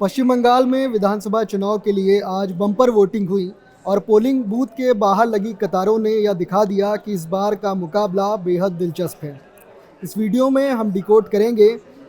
पश्चिम बंगाल में विधानसभा चुनाव के लिए आज बम्पर वोटिंग हुई और पोलिंग बूथ के बाहर लगी कतारों ने यह दिखा दिया कि इस बार का मुकाबला बेहद दिलचस्प है। इस वीडियो में हम डिकोड करेंगे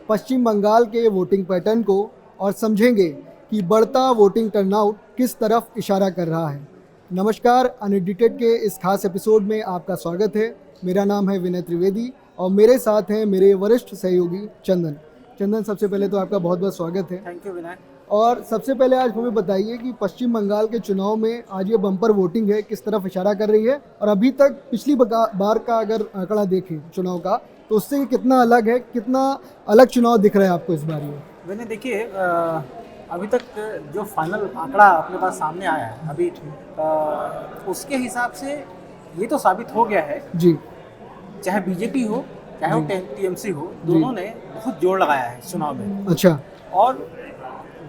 पश्चिम बंगाल के वोटिंग पैटर्न को और समझेंगे कि बढ़ता वोटिंग टर्नआउट किस तरफ इशारा कर रहा है। नमस्कार, अनएडिटेड के इस खास एपिसोड में आपका स्वागत है। मेरा नाम है विनय त्रिवेदी और मेरे साथ हैं मेरे वरिष्ठ सहयोगी चंदन। चंदन, सबसे पहले तो आपका बहुत बहुत स्वागत है। थैंक यू विनय। और सबसे पहले आज हमें बताइए कि पश्चिम बंगाल के चुनाव में आज ये बम्पर वोटिंग है, किस तरफ इशारा कर रही है और अभी तक पिछली बार का अगर आंकड़ा देखें चुनाव का तो उससे कितना अलग है, कितना अलग चुनाव दिख रहा है आपको इस बार? ये विनय देखिए, अभी तक जो फाइनल आंकड़ा अपने पास सामने आया है अभी उसके हिसाब से ये तो साबित हो गया है जी, चाहे बीजेपी हो चाहे वो टीएमसी हो, दोनों ने बहुत जोर लगाया है चुनाव में। अच्छा। और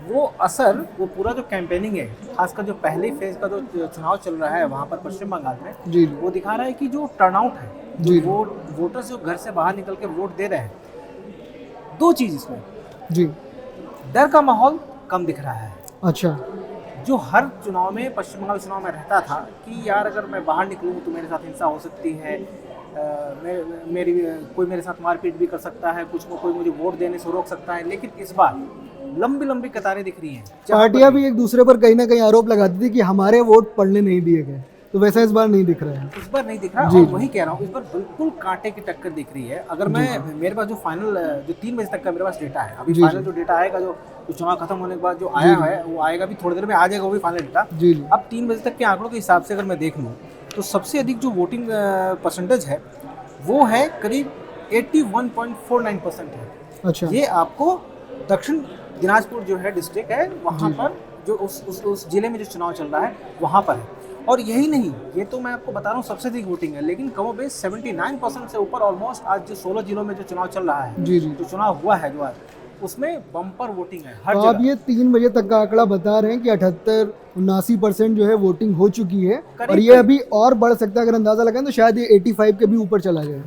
वो असर, वो पूरा जो कैंपेनिंग है, खासकर जो पहले फेज का जो चुनाव चल रहा है वहाँ पर पश्चिम बंगाल में, जी, वो दिखा रहा है कि जो टर्नआउट है, जी, वोटर्स जो घर से बाहर निकल के वोट दे रहे हैं, दो चीज़ इसमें जी, डर का माहौल कम दिख रहा है। अच्छा, जो हर चुनाव में, पश्चिम बंगाल चुनाव में रहता था कि यार अगर मैं बाहर निकलूँ तो मेरे साथ हिंसा हो सकती है, कोई मेरे साथ मारपीट भी कर सकता है, कोई मुझे वोट देने से रोक सकता है। लेकिन इस बार लंबी लंबी कतारें दिख रही हैं। पार्टियां भी एक दूसरे पर कहीं ना कहीं आरोप लगाती थी कि हमारे वोट पढ़ने नहीं दिए गए, तो वैसा इस बार नहीं दिख रहा है। इस बार नहीं दिख रहा, और वही कह रहा हूँ, इस बार बिल्कुल कांटे की टक्कर दिख रही है। अगर मेरे पास जो फाइनल, जो 3 बजे तक का मेरे पास डेटा है, अभी फाइनल जो डेटा आएगा, जो चुनाव खत्म होने के बाद जो आया है वो आएगा, भी थोड़ी देर में आ जाएगा वो भी फाइनल डेटा। अब 3 बजे तक के आंकड़ों के हिसाब से अगर मैं देख लूँ तो सबसे अधिक जो वोटिंग परसेंटेज है वो है करीब 81.49% है। अच्छा। ये आपको दक्षिण दिनाजपुर जो है डिस्ट्रिक्ट है, वहाँ पर जो उस जिले में जो चुनाव चल रहा है वहाँ पर है। और यही नहीं, ये तो मैं आपको बता रहा हूँ सबसे अधिक वोटिंग है, लेकिन कमोबेश 79% से ऊपर ऑलमोस्ट आज जो 16 जिलों में जो चुनाव चल रहा है, जो चुनाव हुआ है जो आज, उसमें बम्पर वोटिंग है हर जगह। आप ये 3 बजे तक का आंकड़ा बता रहे हैं कि 78-79% जो है वोटिंग हो चुकी है और ये अभी और बढ़ सकता है। अगर अंदाजा लगाएं तो शायद ये 85 के भी ऊपर चला जाए।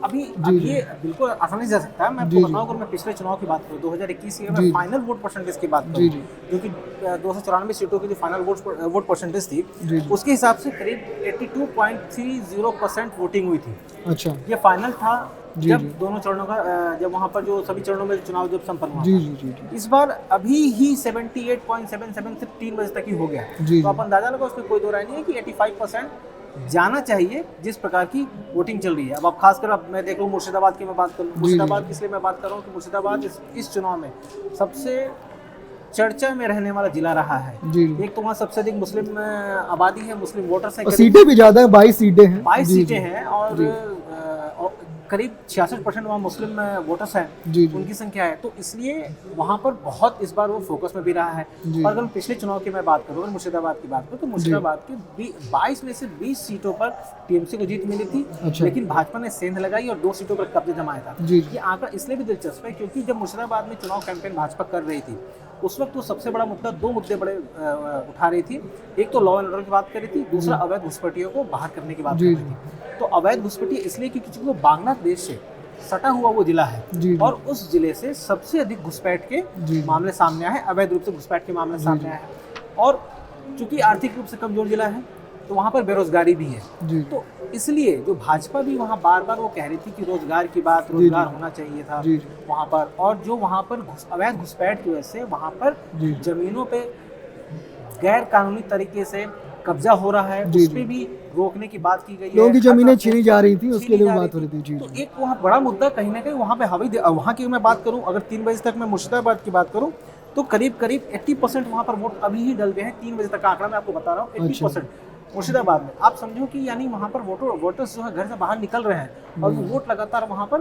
अभी ये बिल्कुल आसानी से जा सकता है। मैं आपको बताऊं, अगर मैं पिछले चुनाव की बात करूं 2021 की, मैं फाइनल वोट परसेंटेज की बात करूं, जो कि 294 सीटों की जो फाइनल वोट परसेंटेज थी, उसके हिसाब से करीब 82.30% वोटिंग हुई थी। अच्छा। ये फाइनल था जब दोनों चरणों का, जब वहाँ पर जो सभी चरणों में चुनाव जब संपन्न हुआ। इस बार अभी ही 78.77 से 3 बजे तक ही हो गया। तो आप अंदाजा लगा, उसमें कोई दो राय नहीं है कि 85% जाना चाहिए जिस प्रकार की वोटिंग चल रही है। अब आप खासकर, अब मैं देख लूँ मुर्शिदाबाद की मैं बात करूँ, मुर्शिदाबाद की इसलिए मैं बात कर रहा हूँ कि मुर्शिदाबाद इस चुनाव में सबसे चर्चा में रहने वाला जिला रहा है। एक तो वहाँ सबसे अधिक मुस्लिम आबादी है, मुस्लिम वोटर्स हैं, सीटें भी ज्यादा है, 22 सीटें हैं। 22 सीटें हैं और करीब 66% वहाँ मुस्लिम वोटर्स हैं, उनकी संख्या है। तो इसलिए वहाँ पर बहुत इस बार वो फोकस में भी रहा है। और अगर पिछले चुनाव की मैं बात करूँ, अगर मुर्शिदाबाद की बात करूँ, तो मुर्शिदाबाद की 22 में से 20 सीटों पर टीएमसी को जीत मिली थी। लेकिन भाजपा ने सेंध लगाई और 2 सीटों पर कब्जा जमाया था। ये आंकड़ा इसलिए भी दिलचस्प है क्योंकि जब मुर्शिदाबाद में चुनाव कैंपेन भाजपा कर रही थी, उस वक्त वो सबसे बड़ा मुद्दा, 2 मुद्दे बड़े उठा रही थी। एक तो लॉ एंड ऑर्डर की बात कर रही थी, दूसरा अवैध घुसपैठियों को बाहर करने की बात कर रही थी। तो अवैध घुसपैठिए इसलिए क्योंकि वो बांग्लादेश से सटा हुआ वो जिला है और उस जिले से सबसे अधिक घुसपैठ के मामले सामने आए हैं, अवैध रूप से घुसपैठ के मामले सामने आए हैं। और चूंकि आर्थिक रूप से कमजोर जिला है तो वहाँ पर बेरोजगारी भी है। तो इसलिए जो भाजपा भी वहाँ बार बार वो कह रही थी कि रोजगार की बात, रोजगार होना चाहिए था वहाँ पर। और जो वहाँ पर अवैध घुसपैठ की वजह से वहाँ पर जमीनों पे गैर कानूनी तरीके से कब्जा हो रहा है, उस पे भी रोकने की बात की गई है। लोगों की जमीनें छीनी जा रही थी, उसके लिए बात हो रही थी। तो एक वहाँ बड़ा मुद्दा कहीं ना कहीं वहाँ पे वहाँ की मैं बात करूँ, अगर 3 बजे तक मैं मुर्शिदाबाद की बात करूँ तो करीब 80% वहाँ पर वोट अभी ही डल गए हैं। 3 बजे तक का आंकड़ा मैं आपको बता रहा हूँ, 80% मुर्शिदाबाद में। आप समझो कि यानी वहाँ पर वोटर्स जो है घर से बाहर निकल रहे हैं और वो वोट लगातार वहाँ पर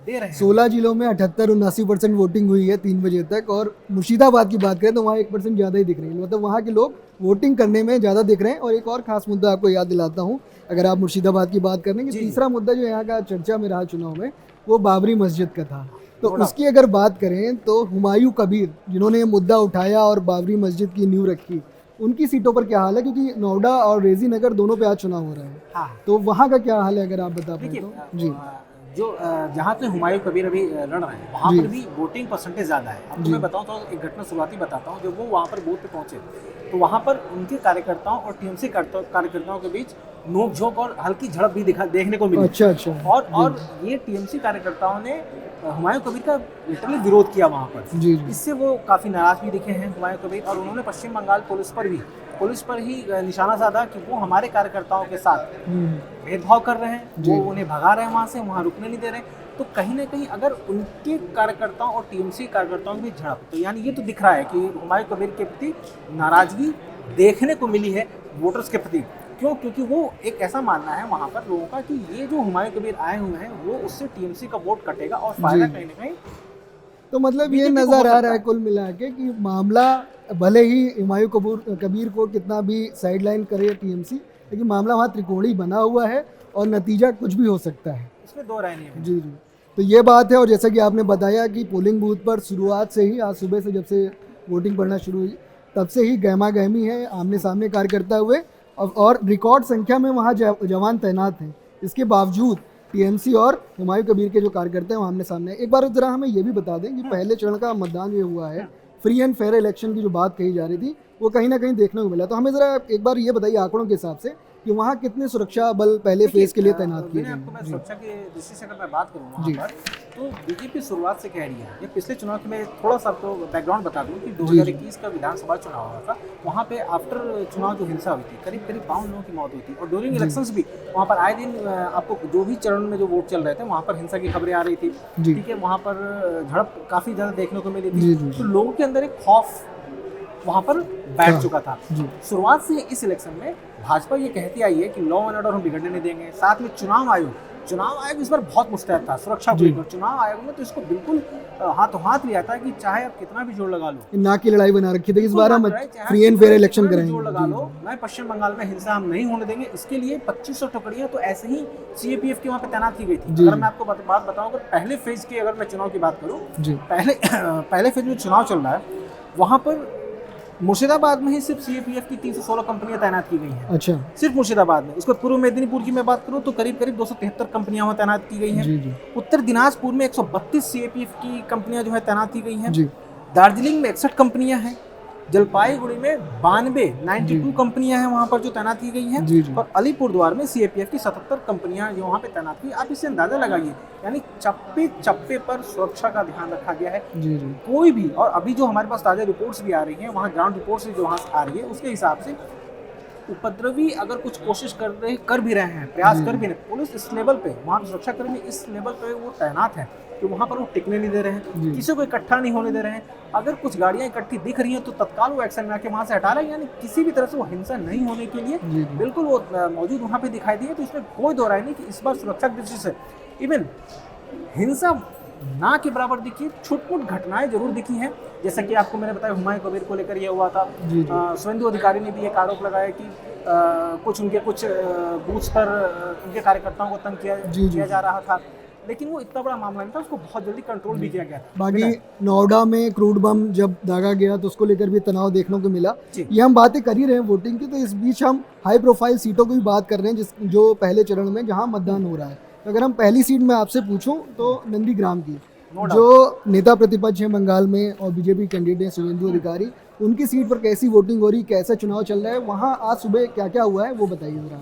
दे रहे हैं। 16 जिलों में 78-79% वोटिंग हुई है 3 बजे तक। और मुर्शिदाबाद की बात करें तो वहाँ 1% ज़्यादा ही दिख रही है, मतलब वहाँ के लोग वोटिंग करने में ज़्यादा दिख रहे हैं। और एक और खास मुद्दा आपको याद दिलाता हूँ, अगर आप मुर्शिदाबाद की बात करें, कि तीसरा मुद्दा जो यहाँ का चर्चा में रहा चुनाव में, वो बाबरी मस्जिद का था। तो उसकी अगर बात करें तो हुमायूं कबीर, जिन्होंने ये मुद्दा उठाया और बाबरी मस्जिद की नींव रखी, उनकी सीटों पर क्या हाल है? क्योंकि नोएडा और रेजी नगर दोनों पे आज चुनाव हो रहा है। तो वहाँ का क्या हाल है, अगर आप बता पाए तो? जी, जो जहाँ पे हुमायूं कबीर अभी लड़ रहे हैं वहाँ पर भी वोटिंग परसेंटेज ज़्यादा है। अब मैं बताऊँ तो एक घटना शुरुआती बताता हूँ। जब वो वहाँ पर बूथ पे पहुँचे तो वहाँ पर उनके कार्यकर्ताओं और टीएमसी कार्यकर्ताओं के बीच नोक-झोंक और हल्की झड़प भी देखने को मिली। अच्छा। और ये टीएमसी कार्यकर्ताओं ने हुमायूं कबीर का लिटरली विरोध किया वहाँ पर। इससे वो काफ़ी नाराज भी दिखे हैं हुमायूं कबीर, और उन्होंने पश्चिम बंगाल पुलिस पर ही निशाना साधा कि वो हमारे कार्यकर्ताओं के साथ भेदभाव कर रहे हैं, वो उन्हें भगा रहे हैं वहाँ से, वहाँ रुकने नहीं दे रहे। तो कहीं ना कहीं अगर उनके कार्यकर्ताओं और टीएमसी कार्यकर्ताओं की झड़प, तो यानी ये तो दिख रहा है कि हुमायूं कबीर के प्रति नाराजगी देखने को मिली है वोटर्स के प्रति। क्यों? क्योंकि वो एक ऐसा मानना है वहाँ पर लोगों का कि ये जो हुमायूं कबीर आए हुए हैं वो उससे टीएमसी का वोट कटेगा और फायदा कहीं ना कहीं। तो मतलब ये नज़र आ रहा है कुल मिला के कि मामला भले ही हुमायूं कबीर को कितना भी साइडलाइन करे टीएमसी, लेकिन मामला वहाँ त्रिकोणीय बना हुआ है और नतीजा कुछ भी हो सकता है, इसमें दो राय नहीं है। जी। तो ये बात है। और जैसा कि आपने बताया कि पोलिंग बूथ पर शुरुआत से ही, आज सुबह से जब से वोटिंग पड़ना शुरू हुई तब से ही गहमा गहमी है, आमने सामने कार्यकर्ता हुए और रिकॉर्ड संख्या में वहाँ जवान तैनात हैं। इसके बावजूद टीएमसी और हुमायूं कबीर के जो कार्यकर्ता हैं वो आमने सामने। एक बार जरा हमें ये भी बता दें कि पहले चरण का मतदान जो हुआ है, फ्री एंड फेयर इलेक्शन की जो बात कही जा रही थी, वो कहीं ना कहीं देखने को मिला। तो हमें ज़रा एक बार ये बताइए आंकड़ों के हिसाब से कि वहाँ कितने सुरक्षा बल पहले फेज के लिए तैनात किए गए? मैं सुरक्षा की दृष्टि से अगर मैं बात करूँ वहाँ पर, तो बीजेपी शुरुआत से कह रही है, ये पिछले चुनाव के मैं थोड़ा सा आपको बैकग्राउंड बता दूँ कि 2021 का विधानसभा चुनाव हुआ था। वहाँ पे आफ्टर चुनाव जो हिंसा हुई थी, करीब 52 लोगों की मौत हुई थी। और ड्यूरिंग इलेक्शंस भी वहाँ पर आए दिन आपको जो भी चरण में जो वोट चल रहे थे वहाँ पर हिंसा की खबरें आ रही थी, ठीक है। वहाँ पर झड़प काफ़ी ज़्यादा देखने को मिली थी, तो लोगों के अंदर एक खौफ वहाँ पर बैठ चुका था। शुरुआत से इस इलेक्शन में भाजपा ये कहती आई है कि लॉ एंड ऑर्डर हम बिगड़ने नहीं देंगे। साथ में चुनाव आयोग इस बार बहुत मुस्तैद था सुरक्षा को लेकर। चुनाव आयोग ने तो इसको बिल्कुल हाथों हाथ लिया था कि चाहे आप कितना भी जोर लगा लो, ना की लड़ाई बना रखी थी, इस बार हम फ्री एंड फेयर इलेक्शन कराएंगे, जोर लगा लो, मैं पश्चिम बंगाल में हिंसा हम नहीं होने देंगे। इसके लिए 2500 टुकड़ियां तो ऐसे ही सीएपीएफ की वहाँ पे तैनात की गई थी। अगर मैं आपको बात बताऊँ, अगर पहले फेज की अगर मैं चुनाव की बात करूँ, पहले फेज में चुनाव चल रहा है, वहाँ पर मुर्शिदाबाद में ही सिर्फ सीएपीएफ की 316 कंपनियां तैनात की गई हैं। अच्छा, सिर्फ मुर्शिदाबाद में। उसके पूर्व मेदिनीपुर की मैं बात करूं तो करीब 273 कंपनियां वहां तैनात की गई हैं। उत्तर दिनाजपुर में 132 सीएपीएफ की कंपनियां जो है तैनात की गई हैं। दार्जिलिंग में 61 कंपनियां हैं। जलपाईगुड़ी में 92 कंपनियां हैं वहां पर जो तैनात की गई हैं। और अलीपुरद्वार में सीएपीएफ की 77 कंपनियां जो वहां पे तैनात की। आप इससे अंदाजा लगाइए, यानी चप्पे चप्पे पर सुरक्षा का ध्यान रखा गया है। कोई भी, और अभी जो हमारे पास ताज़ा रिपोर्ट्स भी आ रही हैं, वहाँ ग्राउंड रिपोर्ट्स जो वहाँ आ रही है, उसके हिसाब से उपद्रवी अगर कुछ कोशिश कर भी रहे हैं, प्रयास कर भी रहे, पुलिस इस लेवल पे, वहाँ पे सुरक्षाकर्मी इस लेवल पे वो तैनात है कि वहाँ पर वो टिकने नहीं दे रहे हैं, किसी को इकट्ठा नहीं होने दे रहे हैं। अगर कुछ गाड़ियाँ इकट्ठी दिख रही हैं तो तत्काल वो एक्शन में आके वहाँ से हटा रहे हैं, यानी किसी भी तरह से वो हिंसा नहीं होने के लिए बिल्कुल वो मौजूद वहाँ पे दिखाई दिए। तो इसमें कोई दो राय नहीं कि इस बार सुरक्षा की दृष्टि से इवन हिंसा ना के बराबर दिखी, छुटपुट घटनाएं जरूर दिखी हैं। जैसा कि आपको मैंने बताया हुमायूं कबीर को लेकर यह हुआ था। शुवेंदु अधिकारी ने भी एक आरोप लगाया कि कुछ बूथ्स पर उनके कार्यकर्ताओं को तंग किया जा रहा था, लेकिन वो इतना बड़ा मामला नहीं था, उसको बहुत जल्दी कंट्रोल भी किया गया। बाकी नोएडा में क्रूड बम जब दागा गया तो उसको लेकर भी तनाव देखने को मिला। ये हम बातें कर ही रहे हैं वोटिंग की, तो इस बीच हम हाई प्रोफाइल सीटों की भी बात कर रहे हैं जो पहले चरण में जहाँ मतदान हो रहा है। अगर हम पहली सीट में आपसे पूछूं तो नंदीग्राम की, जो नेता प्रतिपक्ष हैं बंगाल में और बीजेपी कैंडिडेट हैं शुवेंदु अधिकारी, उनकी सीट पर कैसी वोटिंग हो रही, कैसा चुनाव चल रहा है, वहाँ आज सुबह क्या क्या हुआ है वो बताइए जरा।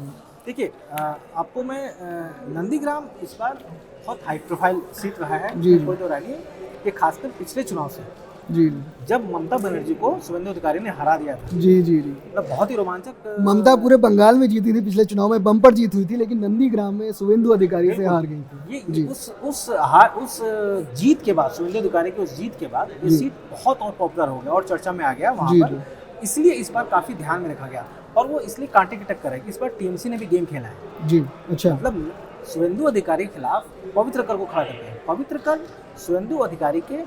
देखिए, आपको मैं नंदीग्राम इस बार बहुत हाई प्रोफाइल सीट रहा है, कोई तो रानी, ये खासकर पिछले चुनाव से जब ममता बनर्जी को शुवेंदु अधिकारी ने हरा दिया था। मतलब बहुत ही रोमांचक। ममता पूरे बंगाल में जीती थी पिछले चुनाव में, बम्पर जीत हुई थी, लेकिन नंदीग्राम में शुवेंदु अधिकारी से हार गई थी। ये उस जीत के बाद, शुवेंदु अधिकारी की उस जीत के बाद ये सीट बहुत और पॉपुलर हो गया और चर्चा में आ गया वहाँ पर। इसलिए इस बार काफी ध्यान में रखा गया, और वो इसलिए कांटे की टक्कर है कि इस बार टीएमसी ने भी गेम खेला है। अच्छा, मतलब शुवेंदु अधिकारी के खिलाफ पवित्र कर को खड़ा करते हैं। पवित्र कर शुवेंदु अधिकारी के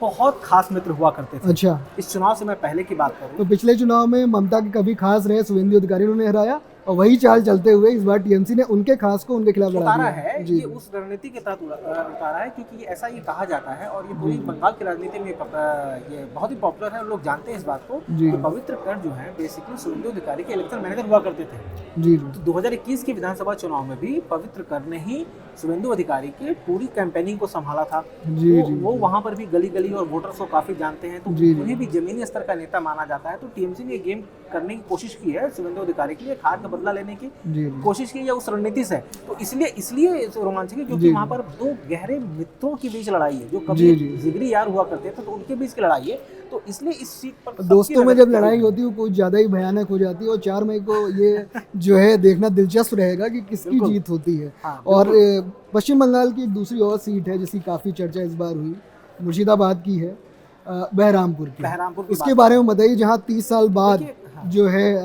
बहुत खास मित्र हुआ करते थे। अच्छा, इस चुनाव से मैं पहले की बात करूं तो पिछले चुनाव में ममता के कभी खास रहे शुवेंदु अधिकारी, उन्होंने हराया, और वही चाल चलते हुए इस बार टीएमसी ने उनके खास को उनके खिलाफ लड़ा उतारा दिया है। ये उस रणनीति के तहत उतारा है, क्योंकि ये ऐसा ये कहा जाता है और ये पूरी बंगाल की राजनीति में ये बहुत ही पॉपुलर है और लोग जानते हैं इस बात को कि पवित्र कर जो है बेसिकली शुभेंदु अधिकारी के इलेक्शन मैनेजर हुआ करते थे। जी तो 2021 के विधानसभा चुनाव में भी पवित्र कर ने ही शुभेंदु अधिकारी की पूरी कैंपेनिंग को संभाला था। वो वहाँ पर भी गली गली और वोटर्स को काफी जानते हैं, तो उन्हें भी जमीनी स्तर का नेता माना जाता है। तो टीएमसी ने गेम करने की कोशिश की है, शुभेंदु अधिकारी के लिए हार का बदला लेने की कोशिश की है उस रणनीति से। तो इसलिए रोमांचक है क्योंकि वहाँ पर दो गहरे मित्रों के बीच लड़ाई है, जो कभी जिगरी यार हुआ करते थे, तो उनके बीच की लड़ाई है। तो इसलिए इस सीट पर दोस्तों में जब लड़ाई होती है वो कुछ ज्यादा ही भयानक हो जाती है और 4 मई को ये जो है देखना दिलचस्प रहेगा कि किसकी जीत होती है। और पश्चिम बंगाल की एक दूसरी और सीट है जिसकी काफी चर्चा इस बार हुई, मुर्शिदाबाद की है, बहरामपुर की। इसके बारे में बताइए, जहाँ 30 साल बाद जो है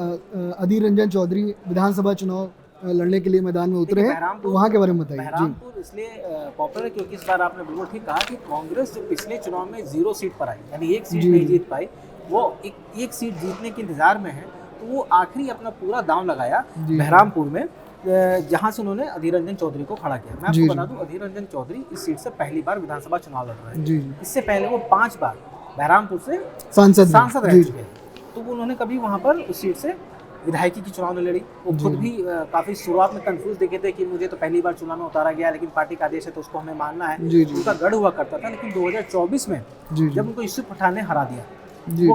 अधीर रंजन चौधरी विधानसभा चुनाव लड़ने के लिए मैदान में उतरे हैं, तो वहाँ के बारे में बताइए। बहरामपुर इसलिए पॉपुलर है क्योंकि इस बार आपने बिल्कुल ठीक कहा कि कांग्रेस जो पिछले चुनाव में 0 सीट पर आई, यानी 1 सीट नहीं जीत पाई, वो एक सीट जीतने के इंतजार में है। तो वो आखिरी अपना पूरा दांव लगाया बहरामपुर में, जहां से उन्होंने अधीर रंजन चौधरी को खड़ा किया। मैं आपको बता दूं, अधीर रंजन चौधरी इस सीट से पहली बार विधानसभा चुनाव लड़ रहे हैं। इससे पहले वो 5 बार बहरामपुर से सांसद रह चुके हैं। तो उन्होंने कभी वहां पर उस सीट से विधायकी की चुनाव नहीं लड़ी। वो खुद भी काफी शुरुआत में कंफ्यूज दिखे थे कि मुझे तो पहली बार चुनाव में उतारा गया, लेकिन पार्टी का आदेश है तो उसको हमें मानना है। उनका गढ़ हुआ करता था, लेकिन 2024 में जब उनको यूसुफ पठान ने हरा दिया,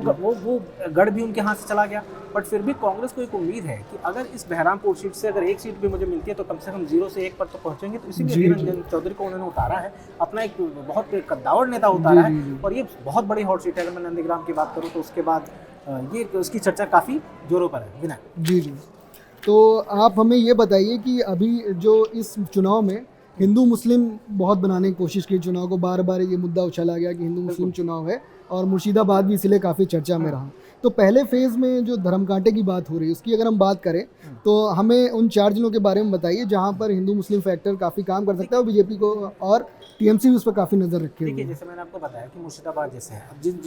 वो गढ़ भी उनके हाथ से चला गया। बट फिर भी कांग्रेस को एक उम्मीद है कि अगर इस बहरामपुर सीट से अगर 1 सीट भी मुझे मिलती है तो कम से कम 0 से 1 पर तो पहुंचेंगे। तो इसीलिए अधीर रंजन चौधरी को उन्होंने उतारा है, अपना एक बहुत कद्दावर नेता उतारा है। और ये बहुत बड़ी हॉट सीट है। अगर मैं नंदीग्राम की बात करूँ तो उसके बाद ये उसकी चर्चा काफ़ी जोरों पर है। विनय जी, तो आप हमें ये बताइए कि अभी जो इस चुनाव में हिंदू मुस्लिम बहुत बनाने की कोशिश की, चुनाव को बार बार ये मुद्दा उछाला गया कि हिंदू मुस्लिम चुनाव है, और मुर्शिदाबाद भी इसलिए काफ़ी चर्चा में रहा। तो पहले फेज़ में जो धर्मकांटे की बात हो रही है उसकी अगर हम बात करें तो हमें उन 4 जिलों के बारे में बताइए जहां पर हिंदू मुस्लिम फैक्टर काफ़ी काम कर सकता है और बीजेपी को और टीएमसी भी उस पर काफ़ी नज़र रखे हुए। देखिए, जैसे मैंने आपको बताया कि मुर्शिदाबाद जैसे है, अब जिन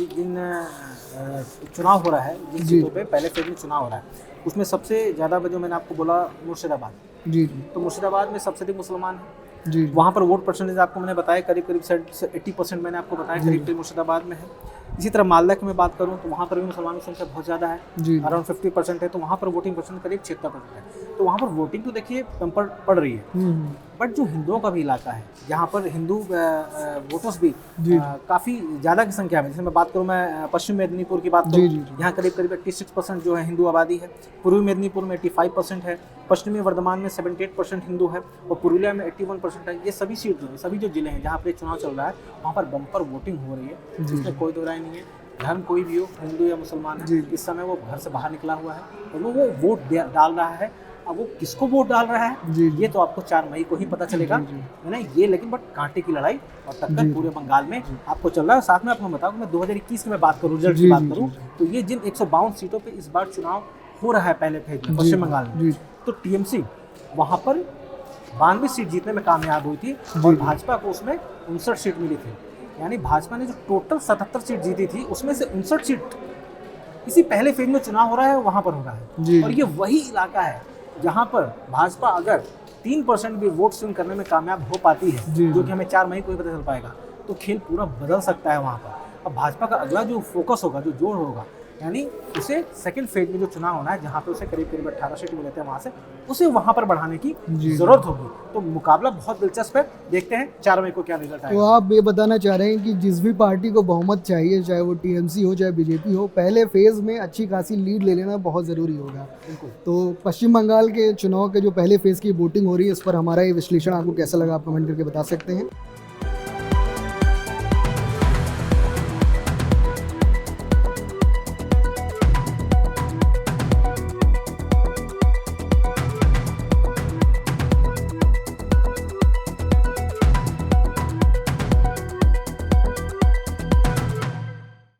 चुनाव हो रहा है, जिन सीटों पे पहले फेज में चुनाव हो रहा है, उसमें सबसे ज़्यादा जो मैंने आपको बोला मुर्शिदाबाद। जी, तो मुर्शिदाबाद में सबसे अधिक मुसलमान है जी। वहाँ पर वोट परसेंटेज आपको मैंने बताया करीब 80% मैंने आपको बताया करीब मुर्शिदाबाद में है। इसी तरह मालदा की मैं बात करूँ तो वहाँ पर भी मुसलमानों की संख्या बहुत ज़्यादा है, अराउंड 50% है। तो वहाँ पर वोटिंग परसेंट करीब 76% है। तो वहाँ पर वोटिंग तो देखिए कम पड़ रही है, बट जो हिंदुओं का भी इलाका है जहाँ पर हिंदू वोटर्स भी काफ़ी ज़्यादा की संख्या में, जैसे मैं बात करूँ, मैं पश्चिम मेदिनीपुर की बात करूँ, यहाँ करीब 86% जो है हिंदू आबादी है। पूर्वी मेदिनीपुर में 85% है, पश्चिमी वर्धमान में 78% हिंदू है, और पुरुलिया में 81% है। ये सभी सीट जो है, सभी जो जिले हैं जहाँ पर चुनाव चल रहा है, वहाँ पर बम्पर वोटिंग हो रही है, जिसमें कोई दो राय नहीं है। धर्म कोई भी हो, हिंदू या मुसलमान है, इस समय वो घर से बाहर निकला हुआ है और वो वोट डाल रहा है। अब वो किसको वोट डाल रहा है ये तो आपको 4 मई को ही पता चलेगा, है ना। ये लेकिन बट कांटे की लड़ाई और टक्कर पूरे बंगाल में आपको चल रहा है। साथ में आपको बताऊं, मैं 2021 की मैं बात करूं, रिजल्ट की बात करूं, तो ये जिन 152 सीटों पे इस बार चुनाव हो रहा है पहले फेज में पश्चिम बंगाल में, तो टीएमसी वहां पर 92 सीट जीतने में कामयाब हुई थी और भाजपा को उसमें 59 सीट मिली थी। यानी भाजपा ने जो टोटल 77 सीट जीती थी उसमें से 59 सीट इसी पहले फेज में चुनाव हो रहा है वहां पर हो रहा है। और ये वही इलाका है जहां पर भाजपा अगर 3% भी वोट स्विंग करने में कामयाब हो पाती है, जो कि हमें 4 मई को ही पता चल पाएगा, तो खेल पूरा बदल सकता है वहां पर। अब भाजपा का अगला जो फोकस होगा, जो जोर होगा, यानी उसे सेकंड फेज में जो चुनाव होना है जहाँ पे उसे करीब 18 सीट मिले थे वहाँ से, उसे वहाँ पर बढ़ाने की जरूरत होगी। तो मुकाबला बहुत दिलचस्प है, देखते हैं 4 मई को क्या रिजल्ट आएगा। तो आप ये बताना चाह रहे हैं कि जिस भी पार्टी को बहुमत चाहिए, चाहे वो टीएमसी हो चाहे बीजेपी हो, पहले फेज में अच्छी खासी लीड ले लेना बहुत ज़रूरी होगा। तो पश्चिम बंगाल के चुनाव के जो पहले फेज की वोटिंग हो रही है, इस पर हमारा ये विश्लेषण आपको कैसा लगा, आप कमेंट करके बता सकते हैं।